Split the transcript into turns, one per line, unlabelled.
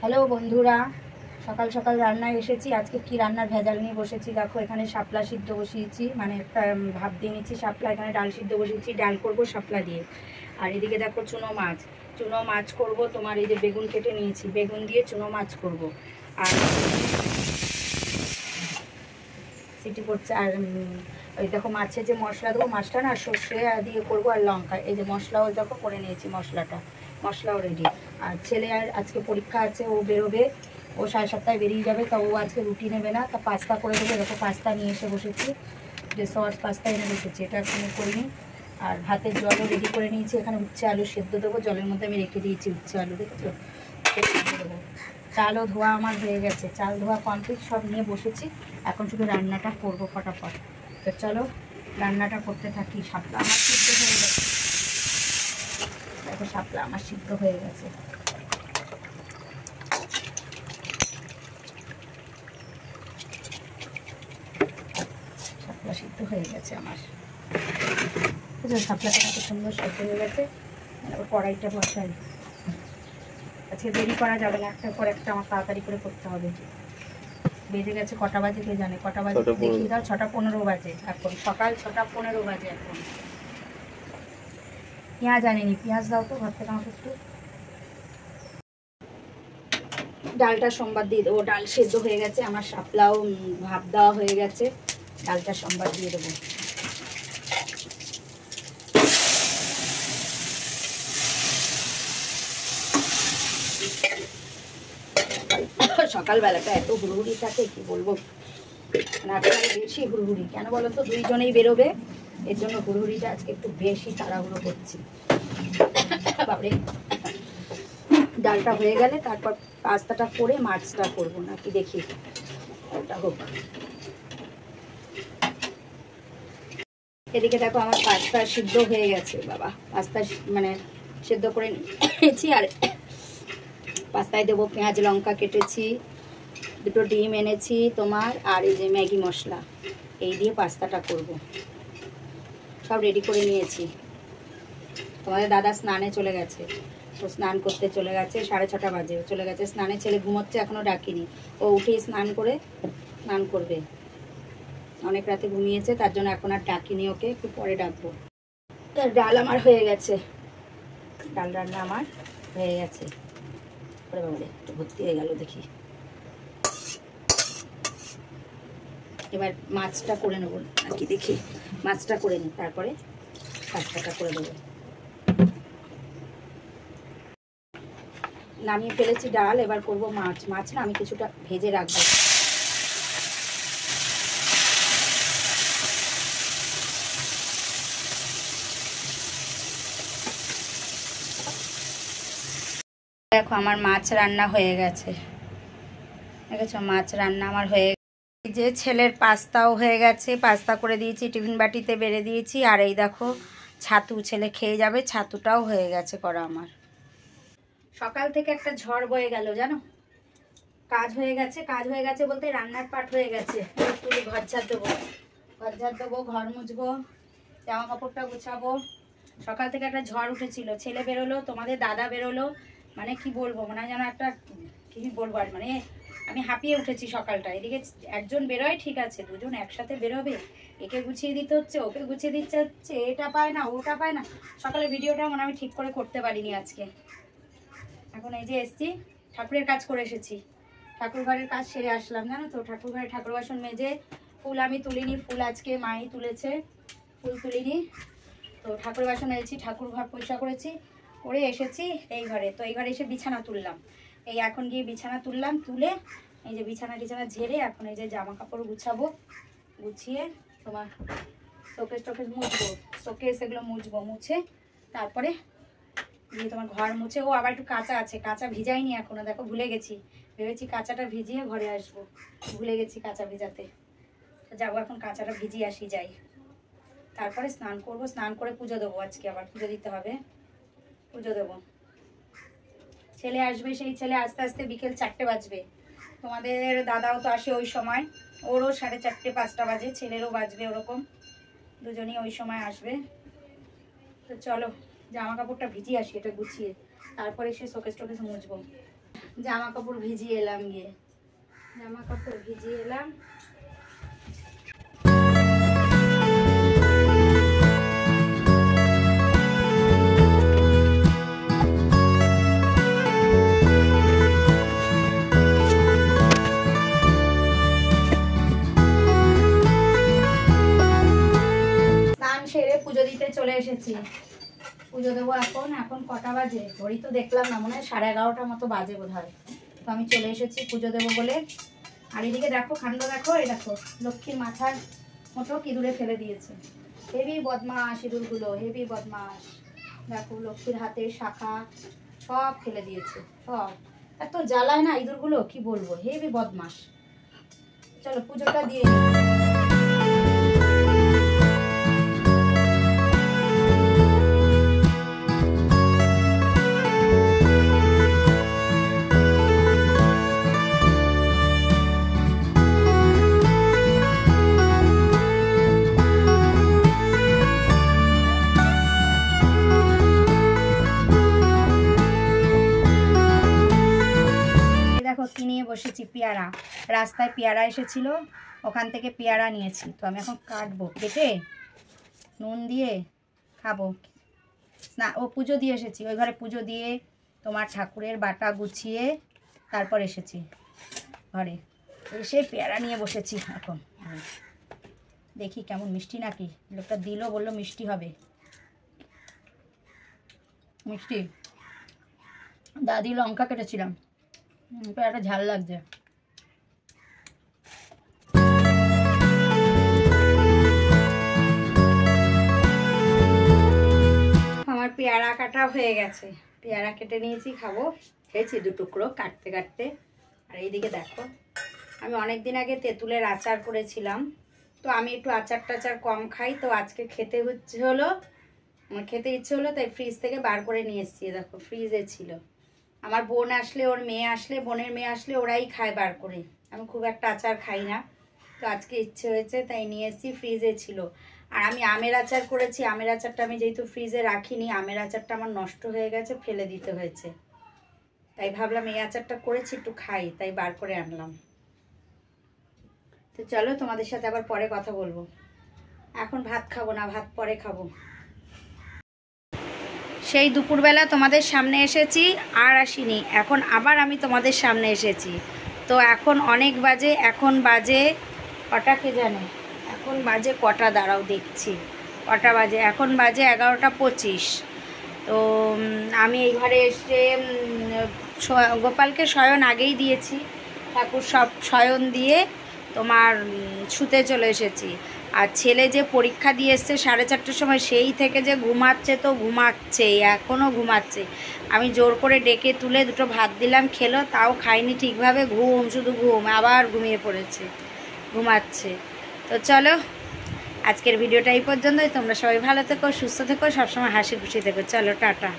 Hello বন্ধুরা, সকাল সকাল রান্নায় এসেছি। আজকে কি রান্নার ভেজাল নিয়ে বসেছি দেখো। এখানে শাপলা সিদ্ধ বসিয়েছি, মানে ভাপ দিয়ে নিচ্ছি শাপলা। এখানে ডাল সিদ্ধ বসিয়েছি, ডাল করব শাপলা দিয়ে। আর এদিকে দেখো চুনো মাছ করব। তোমার এই যে বেগুন কেটে নিয়েছি, বেগুন দিয়ে চুনো মাছ করব। আর সিটি করছে। আর ওই দেখো মাছের যে মশলা দেবো, মাছটা না সর্ষে দিয়ে করবো, আর লঙ্কা। এই যে মশলাও দেখো করে নিয়েছি, মশলাও রেডি। আর ছেলে আর আজকে পরীক্ষা আছে, ও বেরোবে, ও 7:30 বেরিয়ে যাবে। তা ও আজকে রুটি নেবে না, তা পাস্তা করে দেবো। দেখো পাস্তা নিয়ে এসে বসেছি, যে সস পাস্তা এনে বসেছি, এটা এখনো করিনি। আর ভাতের জলও রেডি করে নিয়েছি। এখানে উচ্ছে আলু সেদ্ধ দেবো, জলের মধ্যে আমি রেখে দিয়েছি উচ্ছে আলু, দেখেছো, সেদ্ধ দেবো। চালও ধোয়া আমার হয়ে গেছে, চাল ধোয়া কমপ্লিট, সব নিয়ে বসেছি। এখন শুধু রান্নাটা করবো ফটাফট। তো চলো রান্নাটা করতে থাকি। শাপলা আমার সিদ্ধ হয়ে গেছে, দেখো শাপলা আমার সিদ্ধ হয়ে গেছে। শাপলা সিদ্ধ হয়ে গেছে আমার, শাপলাটা কত সুন্দর সিদ্ধ হয়ে গেছে। এবার কড়াইটা বসাই। আজকে দেরি করা যাবে না, একটার পর একটা আমার তাড়াতাড়ি করে করতে হবে। বেজে গেছে, কটা বাজে কে জানে, কটা বাজে দেখিয়ে দাও। 6:15 বাজে এখন, সকাল 6:15 বাজে এখন। পেঁয়াজ আনিনি, পেঁয়াজ দাও তো ঘর থেকে আমাকে একটু। ডালটা সোমবার দিয়ে দেবো, ডাল সেদ্ধ হয়ে গেছে আমার, শাপলাও ভাপ দেওয়া হয়ে গেছে, ডালটা সোমবার দিয়ে দেবো। সকালবেলাটা এত হুড়হুড়ি থাকে কি বলবো, আজকে বেশি হুড়হুড়ি। কেন বলো তো, দুইজনেই বেরোবে, এর জন্য হুড়হুড়িটা আজকে একটু বেশি তাড়াহুড়ো করছি। বাবরে, ডালটা হয়ে গেলে তারপর পাস্তাটা করে মাছটা করবো নাকি দেখি, ওটা হোক। এদিকে দেখো আমার পাস্তা সিদ্ধ হয়ে গেছে বাবা, পাস্তা মানে সিদ্ধ করে নিয়েছি। আর পাস্তায় দেবো পেঁয়াজ লঙ্কা কেটেছি, দুটো ডিম এনেছি তোমার, আর এই যে ম্যাগি মশলা, এই দিয়ে পাস্তাটা করব। সব রেডি করে নিয়েছি। তোমাদের দাদা স্নানে চলে গেছে, ও স্নান করতে চলে গেছে, 6:30 বাজে চলে গেছে স্নানে। ছেলে ঘুমোচ্ছে, এখনও ডাকিনি, ও উঠেই স্নান করবে। অনেক রাতে ঘুমিয়েছে, তার জন্য এখন আর ডাকিনি ওকে, একটু পরে ডাকবো। ডাল আমার হয়ে গেছে, ডাল রান্না আমার হয়ে গেছে। একটু ভর্তি হয়ে গেল দেখি। এবার মাছটা করে নেবো নাকি দেখি, মাছটা করে নিই, তারপরে পাস্তাটা করে দেবো। নামিয়ে ফেলেছি ডাল, এবার করব মাছ। মাছ না আমি কিছুটা ভেজে রাখবো। দেখো আমার মাছ রান্না হয়ে গেছে, দেখেছো মাছ রান্না আমার হয়ে গেছে। যে ছেলের পাস্তাও হয়ে গেছে, পাস্তা করে দিয়েছি, টিফিন বাটিতে বেড়ে দিয়েছি। আর এই দেখো ছাতু, ছেলে খেয়ে যাবে, ছাতুটাও হয়ে গেছে করা আমার। সকাল থেকে একটা ঝড় বয়ে গেল জানো, কাজ হয়ে গেছে বলতে রান্নার পাট হয়ে গেছে। ঘর ঝাড় দেবো, ঘর মুছবো, জামা কাপড়টা গুছাবো। সকাল থেকে একটা ঝড় উঠেছিল, ছেলে বেরোলো, তোমাদের দাদা বেরোলো, মানে কি বলবো, মানে যেন একটা কি বলবো আর, মানে আমি হাঁপিয়ে উঠেছি সকালটা। এদিকে একজন বেরোয় ঠিক আছে, দুজন একসাথে বেরোবে, একে গুছিয়ে দিতে হচ্ছে, ওকে গুছিয়ে দিতে হচ্ছে, এটা পায় না ওটা পায় না। সকালে ভিডিওটা মানে আমি ঠিক করে করতে পারিনি আজকে। এখন এই যে এসছি, ঠাকুরের কাজ করে এসেছি, ঠাকুর ঘরের কাজ সেরে আসলাম জানো তো। ঠাকুর ঘরে ঠাকুর বাসন মেজে, ফুল আমি তুলিনি, ফুল আজকে মাই তুলেছে, ফুল তুলিনি। তো ঠাকুর বাসন মেজেছি, ঠাকুর ঘর পরিষ্কার করেছি, করে এসেছি এই ঘরে। তো এই ঘরে এসে বিছানা তুললাম, এই এখন গিয়ে বিছানা তুললাম, তুলে এই যে বিছানা ঝেড়ে এখন এই যে জামা কাপড় গুছাবো, গুছিয়ে তোমার শোকেস মুছবো, শোকেস এগুলো মুছবো, মুছে তারপরে দিয়ে তোমার ঘর মুছে। ও আবার একটু কাঁচা আছে, কাঁচা ভিজাইনি এখনো, দেখো ভুলে গেছি, ভেবেছি কাঁচাটা ভিজিয়ে ঘরে আসবো, ভুলে গেছি কাঁচা ভিজাতে। যাবো এখন কাঁচাটা ভিজিয়ে আসি, যাই, তারপরে স্নান করবো, স্নান করে পুজো দেবো। আজকে আবার পুজো দিতে হবে, পুজো দেবো। ছেলে আসবে, সেই ছেলে আস্তে আস্তে বিকেল 4টে বাজবে। তোমাদের দাদাও তো আসে ওই সময়, ওরও 4:30 5টা বাজে, ছেলেরও বাজবে ওরকম, দুজনই ওই সময় আসবে। তো চলো জামা কাপড়টা ভিজিয়ে আসি, এটা গুছিয়ে, তারপরে সে শোকেস টোকেস মুছবো। জামা কাপড় ভিজিয়ে এলাম, গিয়ে জামা কাপড় ভিজিয়ে এলাম। সেরে পুজো দিতে চলে এসেছি, পুজো দেবো। এখন কটা বাজে ঘড়ি তো দেখলাম না, মনে হয় 11:30টার মতো বাজে বোধ হয়। তো আমি চলে এসেছি পুজো দেবো বলে। আর এদিকে দেখো কাণ্ড, দেখো এই দেখো লক্ষ্মীর মাথার মতো ইঁদুরে ফেলে দিয়েছে। হেভি বদমাস ইঁদুরগুলো, হেভি বদমাস। দেখো লক্ষ্মীর হাতের শাখা সব ফেলে দিয়েছে, সব। এত জ্বালায় না ইঁদুরগুলো, কি বলবো, হেভি বদমাস। চলো পুজোটা দিয়ে কি নিয়ে বসেছি, পেয়ারা। রাস্তায় পেয়ারা এসেছিল, ওখান থেকে পেয়ারা নিয়েছি। তো আমি এখন কাটবো, কেটে নুন দিয়ে খাবো। না, ও পুজো দিয়ে এসেছি, ওই ঘরে পুজো দিয়ে তোমার ঠাকুরের বাটা গুছিয়ে তারপর এসেছি ঘরে। এসে পেয়ারা নিয়ে বসেছি এখন। দেখি কেমন মিষ্টি নাকি। লোকটা দিল, বললো মিষ্টি হবে। মিষ্টি। দাদি লঙ্কা কেটেছিলাম, পেয়ারাটা ঝাল লাগছে। আমার পেয়ারা কাটা হয়ে গেছে, পেয়ারা কেটে নিয়েছি, খাবো। খেয়েছি 2 টুকরো কাটতে কাটতে। আর এইদিকে দেখো, আমি অনেক দিন আগে তেঁতুলের আচার করেছিলাম। তো আমি একটু আচার টাচার কম খাই, তো আজকে খেতে ইচ্ছে হলো, তাই ফ্রিজ থেকে বার করে নিয়ে এসেছি। দেখো ফ্রিজে ছিল। আমার বোন আসলে, ওর মেয়ে আসলে, বোনের মেয়ে আসলে ওরাই খায় বার করে। আমি খুব একটা আচার খাই না, তো আজকে ইচ্ছে হয়েছে তাই নিয়ে এসেছি। ফ্রিজে ছিল। আর আমি আমের আচার করেছি, আমের আচারটা আমি যেহেতু ফ্রিজে রাখিনি, আমের আচারটা আমার নষ্ট হয়ে গেছে, ফেলে দিতে হয়েছে। তাই ভাবলাম এই আচারটা করেছি একটু খাই, তাই বার করে আনলাম। তো চলো তোমাদের সাথে আবার পরে কথা বলবো। এখন ভাত খাবো না, ভাত পরে খাবো। সেই দুপুরবেলা তোমাদের সামনে এসেছি, আর আসিনি। এখন আবার আমি তোমাদের সামনে এসেছি। তো এখন অনেক বাজে, এখন বাজে কটা কে জানে, এখন বাজে কটা, দাঁড়াও দেখছি কটা বাজে। এখন বাজে 11:25। তো আমি এই ঘরে এসে গোপালকে শয়ন আগেই দিয়েছি, ঠাকুর সব শয়ন দিয়ে তোমার শুতে চলে এসেছি। আর ছেলে যে পরীক্ষা দিয়ে এসছে 4:30টার সময়, সেই থেকে যে ঘুমাচ্ছে, তো ঘুমাচ্ছেই, এখনও ঘুমাচ্ছে। আমি জোর করে ডেকে তুলে 2টো ভাত দিলাম, খেলো, তাও খায়নি ঠিকভাবে, ঘুম, শুধু ঘুম, আবার ঘুমিয়ে পড়েছে, ঘুমাচ্ছে। তো চলো আজকের ভিডিওটা এই পর্যন্তই। তোমরা সবাই ভালো থেকো, সুস্থ থেকো, সবসময় হাসি খুশি থেকো। চলো টাটা।